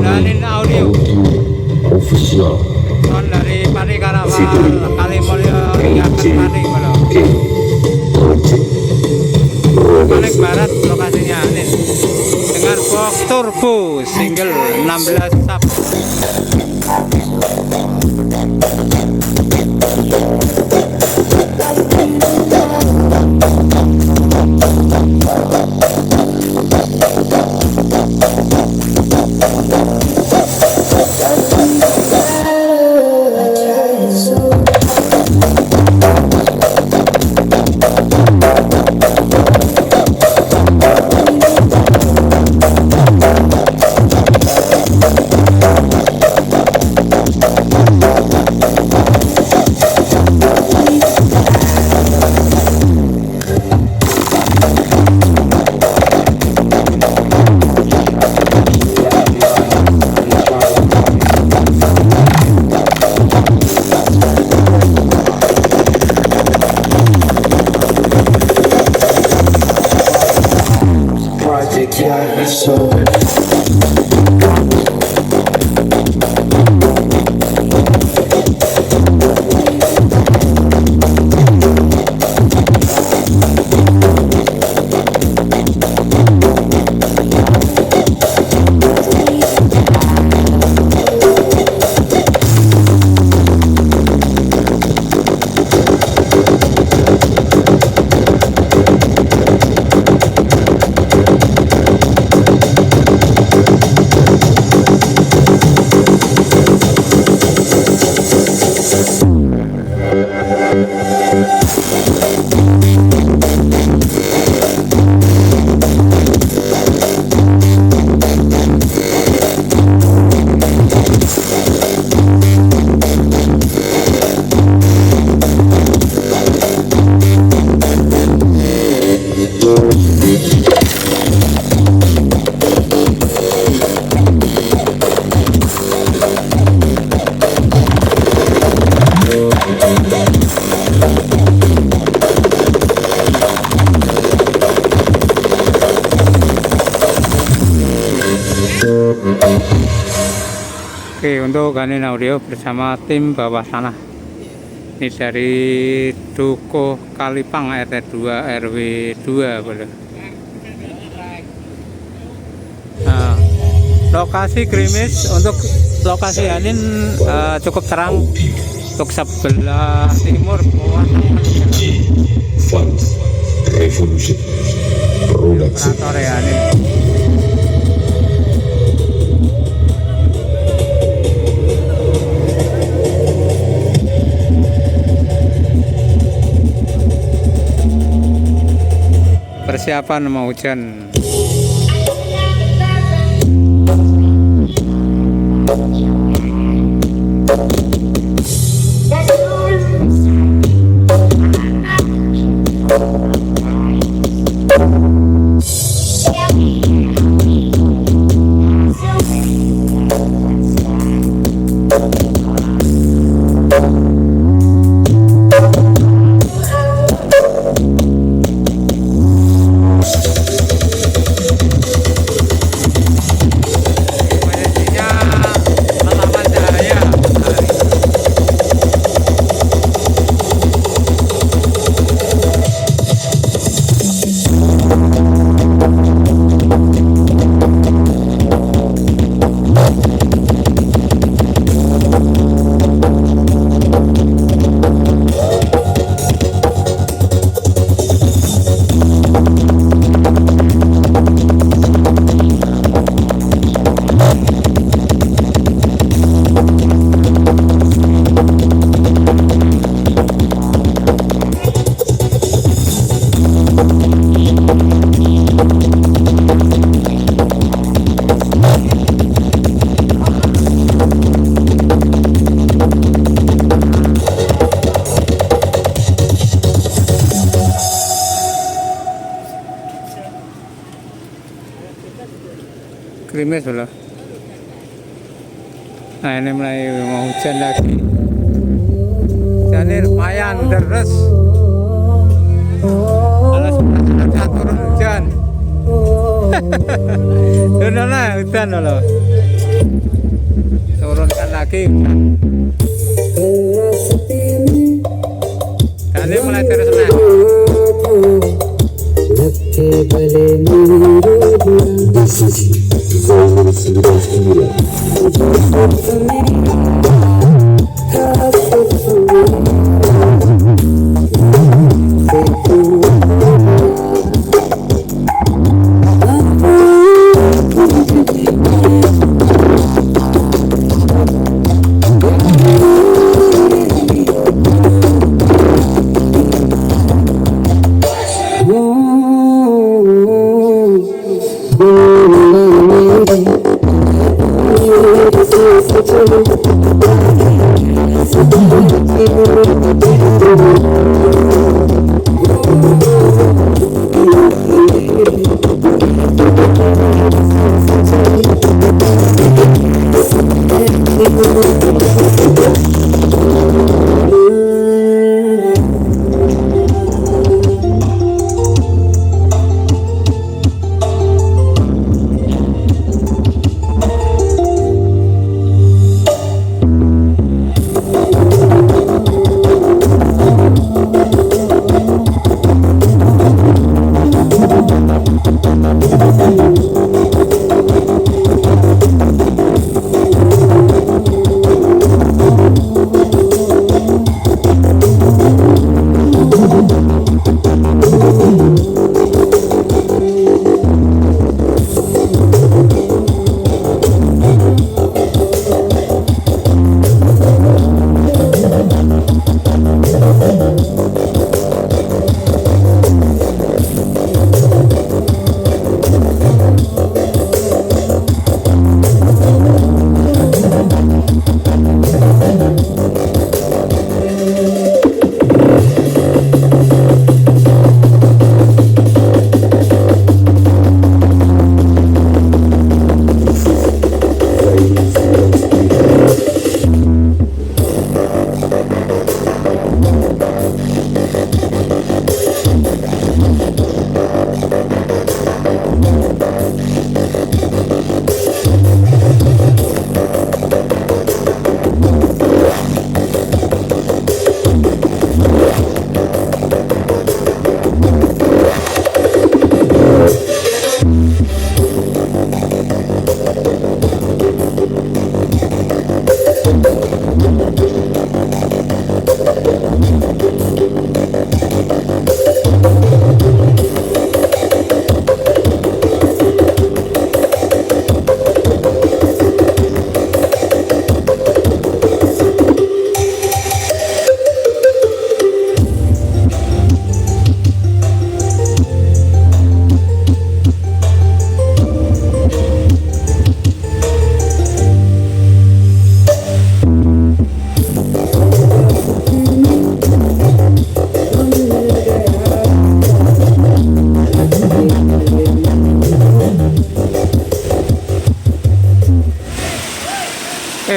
HANIN audio official sound dari Pati Karnaval Kalimulyo hingga ke Pati paling barat lokasinya HANIN dengan box turbo single 16 sub. Oke, untuk HANIN audio bersama tim bawah tanah ini dari Dukuh Kalipang RT 2 RW 2 boleh. Nah, lokasi gerimis untuk lokasi HANIN cukup terang untuk sebelah timur bawah Revolution Production HANIN. Persiapan mau hujan. krimis loh. Nah ini mulai mau hujan lagi. Jadi lumayan deres. Kalau sudah turun hujan. Turun lah hujan loh. Turunkan lagi. Jadi mulai deres lah.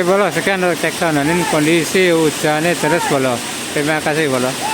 Bolo, sekian untuk Jakenan. Ini kondisi hujannya terus bolo. Terima kasih bolo.